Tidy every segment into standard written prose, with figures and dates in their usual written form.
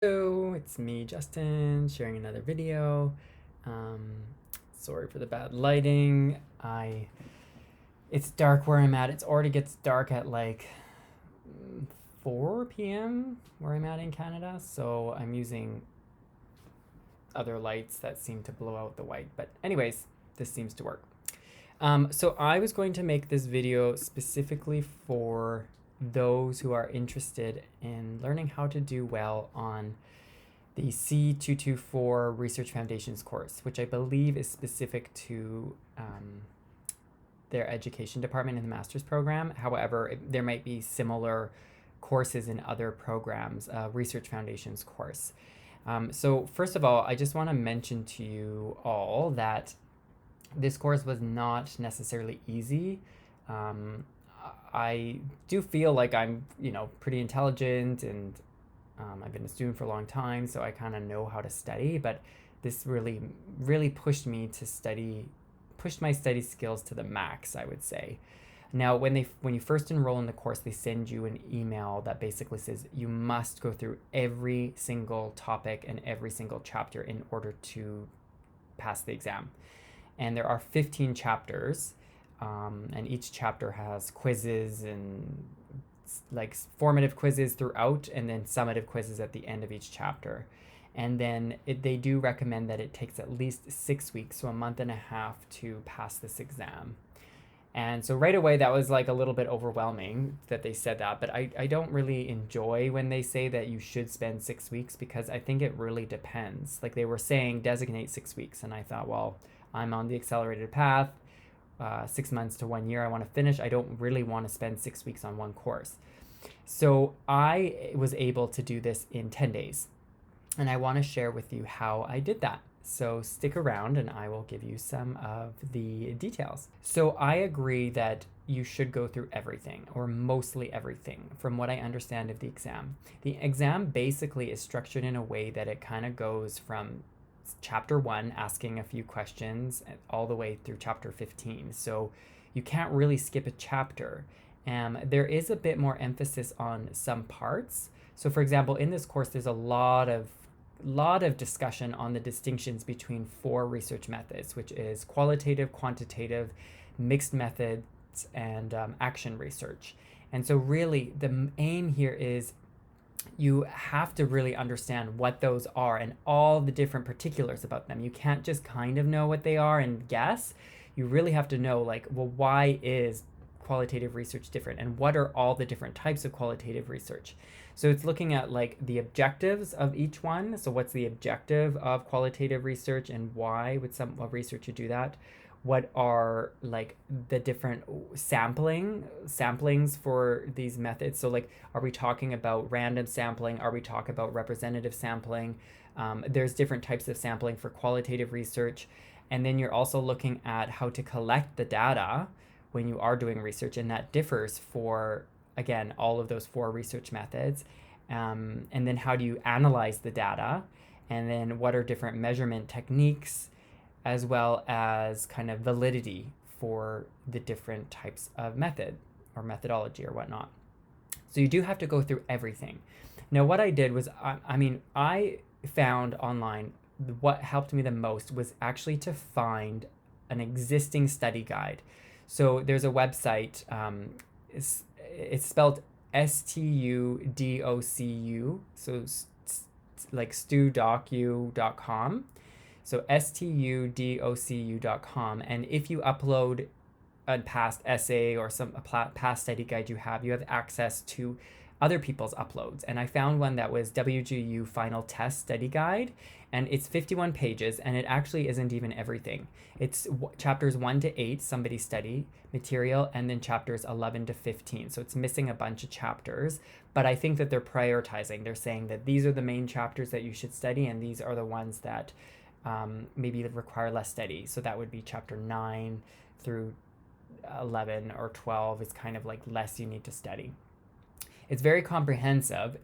Hello, it's me, Justin, sharing another video. Sorry for the bad lighting. It's dark where I'm at. It already gets dark at like 4 p.m. where I'm at in Canada, so I'm using other lights that seem to blow out the white. But anyways, this seems to work. So I was going to make this video specifically for those who are interested in learning how to do well on the C224 Research Foundations course, which I believe is specific to their education department in the master's program. However, there might be similar courses in other programs, Research Foundations course. So first of all, I just want to mention to you all that this course was not necessarily easy. I do feel like I'm, pretty intelligent, and I've been a student for a long time, so I kind of know how to study, but this really, really pushed my study skills to the max, I would say. Now, when you first enroll in the course, they send you an email that basically says you must go through every single topic and every single chapter in order to pass the exam. And there are 15 chapters, and each chapter has quizzes and like formative quizzes throughout, and then summative quizzes at the end of each chapter. And then they do recommend that it takes at least 6 weeks, so a month and a half, to pass this exam. And so right away, that was like a little bit overwhelming that they said that, but I don't really enjoy when they say that you should spend 6 weeks, because I think it really depends. Like they were saying, designate 6 weeks, and I thought, well, I'm on the accelerated path, 6 months to 1 year, I want to finish. I don't really want to spend 6 weeks on one course. So I was able to do this in 10 days, and I want to share with you how I did that. So stick around and I will give you some of the details. So I agree that you should go through everything, or mostly everything, from what I understand of the exam. The exam basically is structured in a way that it kind of goes from chapter 1, asking a few questions, all the way through chapter 15. So you can't really skip a chapter. There is a bit more emphasis on some parts. So for example, in this course, there's a lot of discussion on the distinctions between 4 research methods, which is qualitative, quantitative, mixed methods, and action research. And so really the aim here is you have to really understand what those are and all the different particulars about them. You can't just kind of know what they are and guess. You really have to know, like, well, why is qualitative research different, and what are all the different types of qualitative research? So it's looking at like the objectives of each one. So what's the objective of qualitative research, and why would some research you do that? What are like the different samplings for these methods? So like, are we talking about random sampling? Are we talking about representative sampling? There's different types of sampling for qualitative research. And then you're also looking at how to collect the data when you are doing research, and that differs for, again, all of those 4 research methods. And then how do you analyze the data? And then what are different measurement techniques, as well as kind of validity for the different types of method or methodology or whatnot. So you do have to go through everything. Now, what I did was, I found online, what helped me the most was actually to find an existing study guide. So there's a website, it's spelled STUDOCU, so like 𝗀𝗍𝗍𝗺.com. So STUDOCU.com. And if you upload a past essay or a past study guide you have access to other people's uploads. And I found one that was WGU Final Test Study Guide, and it's 51 pages, and it actually isn't even everything. It's chapters 1 to 8, somebody study material, and then chapters 11 to 15. So it's missing a bunch of chapters, but I think that they're prioritizing. They're saying that these are the main chapters that you should study, and these are the ones that maybe require less study. So that would be chapter 9 through 11 or 12 is kind of like less you need to study. It's very comprehensive.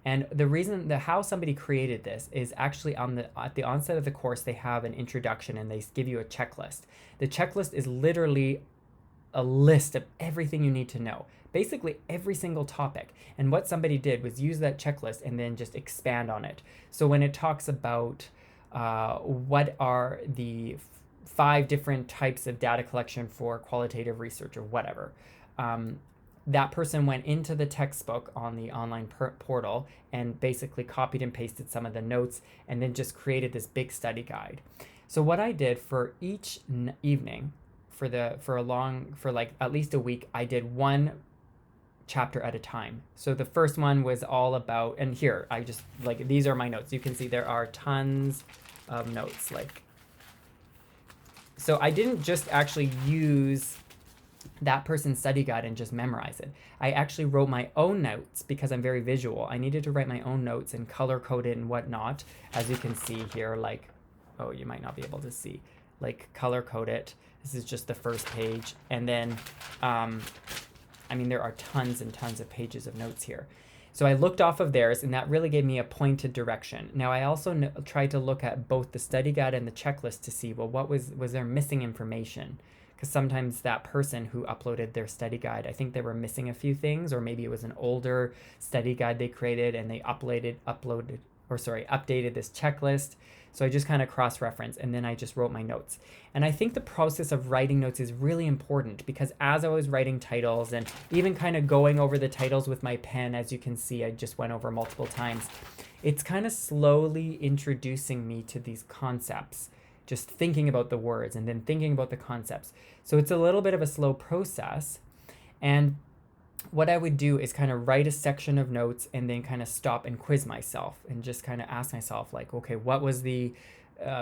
And the reason, how somebody created this is actually at the onset of the course, they have an introduction and they give you a checklist. The checklist is literally a list of everything you need to know. basically every single topic. And what somebody did was use that checklist and then just expand on it. So when it talks about what are the 5 different types of data collection for qualitative research or whatever, that person went into the textbook on the online portal and basically copied and pasted some of the notes and then just created this big study guide. So what I did for each evening, for like at least a week, I did one chapter at a time. So the first one was all about, and here I just like, these are my notes. You can see there are tons of notes. Like, so I didn't just actually use that person's study guide and just memorize it. I actually wrote my own notes because I'm very visual. I needed to write my own notes and color code it and whatnot. As you can see here, like, oh, you might not be able to see, like color code it. This is just the first page. And then, I mean, there are tons and tons of pages of notes here. So I looked off of theirs, and that really gave me a pointed direction. Now, I also tried to look at both the study guide and the checklist to see, well, what was there missing information? Because sometimes that person who uploaded their study guide, I think they were missing a few things, or maybe it was an older study guide they created and they updated this checklist. So I just kind of cross-referenced, and then I just wrote my notes. And I think the process of writing notes is really important, because as I was writing titles and even kind of going over the titles with my pen, as you can see, I just went over multiple times, it's kind of slowly introducing me to these concepts, just thinking about the words and then thinking about the concepts. So it's a little bit of a slow process. And what I would do is kind of write a section of notes and then kind of stop and quiz myself and just kind of ask myself, like, okay, what was the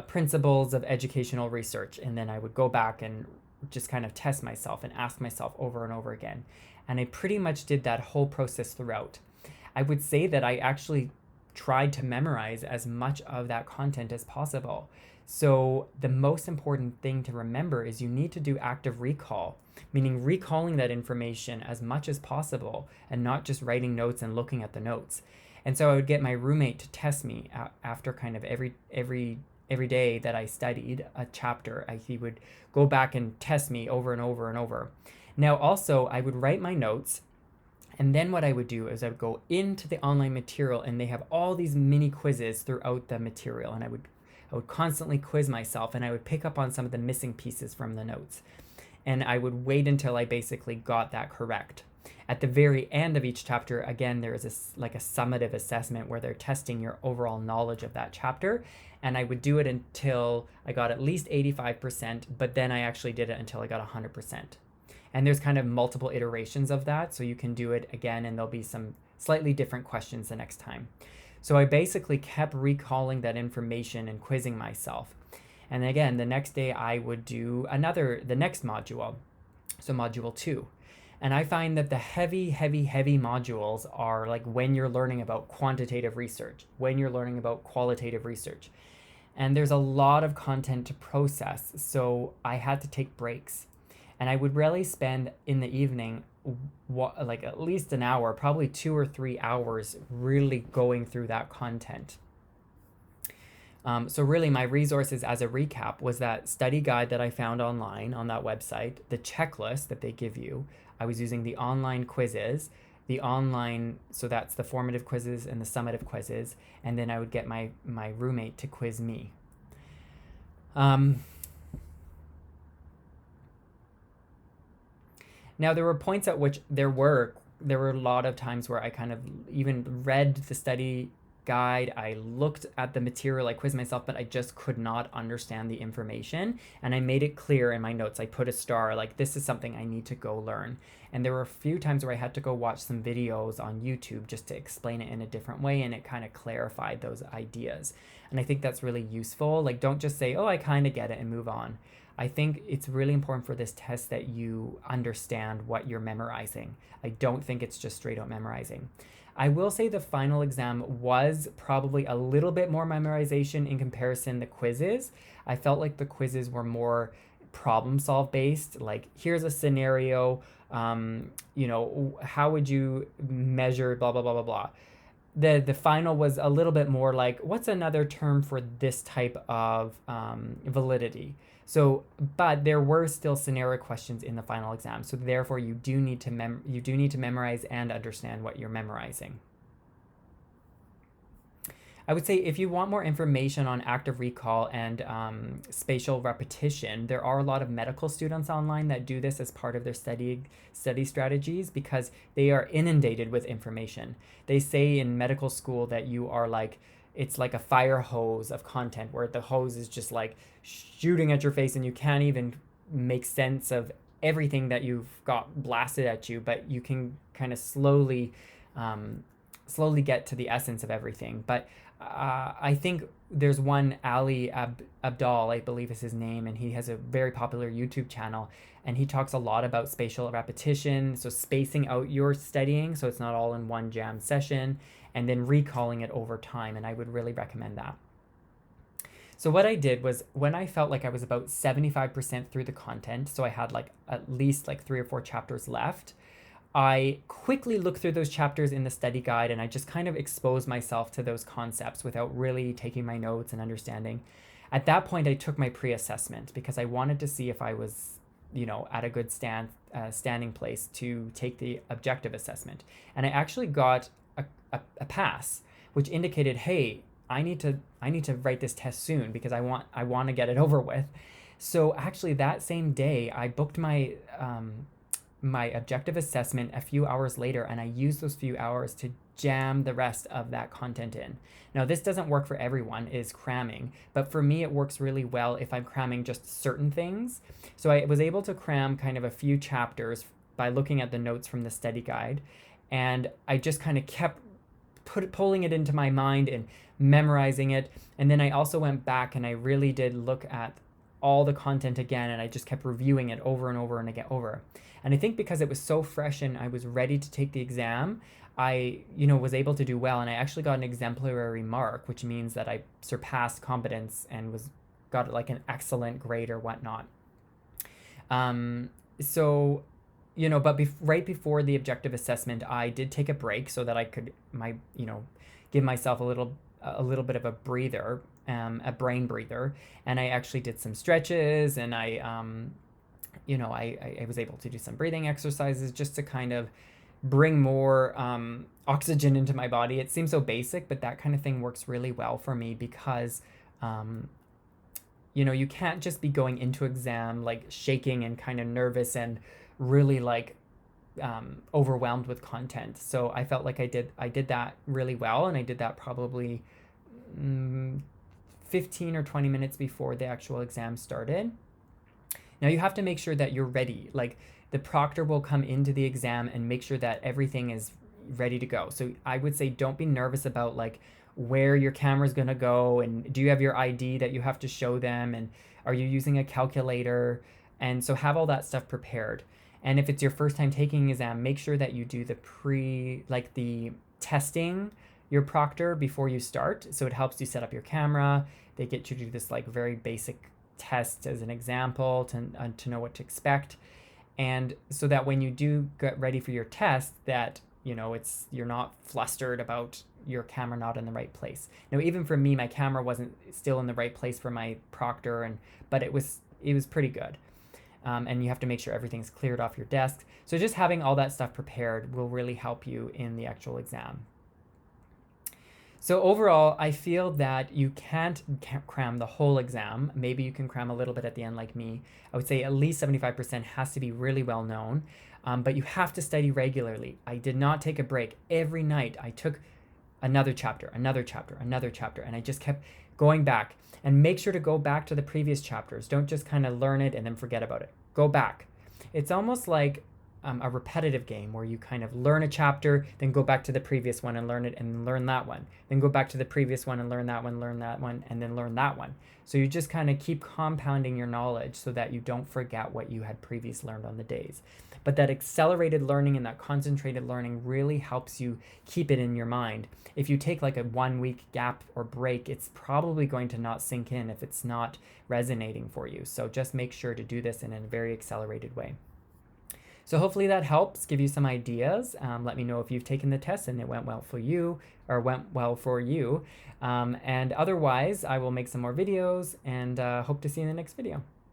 principles of educational research? And then I would go back and just kind of test myself and ask myself over and over again. And I pretty much did that whole process throughout. I would say that I actually tried to memorize as much of that content as possible. So the most important thing to remember is you need to do active recall, meaning recalling that information as much as possible and not just writing notes and looking at the notes. And so I would get my roommate to test me after kind of every day that I studied a chapter. He would go back and test me over and over and over. Now also, I would write my notes, and then what I would do is I would go into the online material, and they have all these mini quizzes throughout the material, and I would constantly quiz myself, and I would pick up on some of the missing pieces from the notes. And I would wait until I basically got that correct. At the very end of each chapter, again, there is a summative assessment where they're testing your overall knowledge of that chapter. And I would do it until I got at least 85%, but then I actually did it until I got 100%. And there's kind of multiple iterations of that, so you can do it again, and there'll be some slightly different questions the next time. So I basically kept recalling that information and quizzing myself. And again, the next day I would do the next module, so module 2. And I find that the heavy modules are like when you're learning about quantitative research, when you're learning about qualitative research. And there's a lot of content to process, so I had to take breaks. And I would really spend in the evening like at least an hour, probably 2 or 3 hours, really going through that content. So really my resources, as a recap, was that study guide that I found online on that website, the checklist that they give you. I was using the online quizzes, so that's the formative quizzes and the summative quizzes, and then I would get my roommate to quiz me. Now, there were points at which there were a lot of times where I kind of even read the study guide, I looked at the material, I quizzed myself, but I just could not understand the information. And I made it clear in my notes. I put a star, like, this is something I need to go learn. And there were a few times where I had to go watch some videos on YouTube just to explain it in a different way, and it kind of clarified those ideas. And I think that's really useful. Like, don't just say, oh, I kind of get it, and move on. I think it's really important for this test that you understand what you're memorizing. I don't think it's just straight out memorizing. I will say the final exam was probably a little bit more memorization in comparison to quizzes. I felt like the quizzes were more problem solve based, like here's a scenario, how would you measure blah, blah, blah, blah, blah. the final was a little bit more like, what's another term for this type of validity? So, but there were still scenario questions in the final exam. So therefore, you do need to memorize and understand what you're memorizing. I would say if you want more information on active recall and spatial repetition, there are a lot of medical students online that do this as part of their study strategies because they are inundated with information. They say in medical school that you are like, it's like a fire hose of content where the hose is just like shooting at your face and you can't even make sense of everything that you've got blasted at you, but you can kind of slowly get to the essence of everything. But I think there's one 𝗍𝗍𝗵𝗍, I believe is his name, and he has a very popular YouTube channel, and he talks a lot about spatial repetition, so spacing out your studying so it's not all in one jam session, and then recalling it over time, and I would really recommend that. So what I did was when I felt like I was about 75% through the content, so I had like at least like 3 or 4 chapters left, I quickly looked through those chapters in the study guide and I just kind of exposed myself to those concepts without really taking my notes and understanding. At that point, I took my pre-assessment because I wanted to see if I was, at a good standing place to take the objective assessment. And I actually got a pass, which indicated, hey, I need to write this test soon because I want to get it over with. So actually that same day, I booked my objective assessment a few hours later, and I used those few hours to jam the rest of that content in. Now, this doesn't work for everyone, is cramming, but for me, it works really well if I'm cramming just certain things. So I was able to cram kind of a few chapters by looking at the notes from the study guide, and I just kind of kept pulling it into my mind and memorizing it. And then I also went back and I really did look at all the content again, and I just kept reviewing it over and over and again over. And I think because it was so fresh and I was ready to take the exam, I, was able to do well. And I actually got an exemplary mark, which means that I surpassed competence and got like an excellent grade or whatnot. So, but right before the objective assessment, I did take a break so that I could give myself a little bit of a breather, a brain breather, and I actually did some stretches, and I was able to do some breathing exercises just to kind of bring more oxygen into my body. It seems so basic, but that kind of thing works really well for me because, you can't just be going into exam like shaking and kind of nervous and really like overwhelmed with content. So I felt like I did that really well, and I did that probably 15 or 20 minutes before the actual exam started. Now you have to make sure that you're ready. Like the proctor will come into the exam and make sure that everything is ready to go. So I would say don't be nervous about like where your camera is going to go, and do you have your ID that you have to show them, and are you using a calculator? And so have all that stuff prepared. And if it's your first time taking an exam, make sure that you do the testing your proctor before you start. So it helps you set up your camera. They get you to do this like very basic test as an example to know what to expect. And so that when you do get ready for your test, that, you're not flustered about your camera not in the right place. Now, even for me, my camera wasn't still in the right place for my proctor, but it was pretty good. And you have to make sure everything's cleared off your desk. So just having all that stuff prepared will really help you in the actual exam. So overall, I feel that you can't cram the whole exam. Maybe you can cram a little bit at the end like me. I would say at least 75% has to be really well known, but you have to study regularly. I did not take a break. Every night I took another chapter, and I just kept going back. And make sure to go back to the previous chapters. Don't just kind of learn it and then forget about it. Go back. It's almost like a repetitive game where you kind of learn a chapter, then go back to the previous one and learn it, and learn that one. Then go back to the previous one and learn that one, and then learn that one. So you just kind of keep compounding your knowledge so that you don't forget what you had previously learned on the days. But that accelerated learning and that concentrated learning really helps you keep it in your mind. If you take like a 1 week gap or break, it's probably going to not sink in if it's not resonating for you. So just make sure to do this in a very accelerated way. So hopefully that helps give you some ideas. Let me know if you've taken the test and it went well for you, or went well for you. And otherwise, I will make some more videos, and hope to see you in the next video.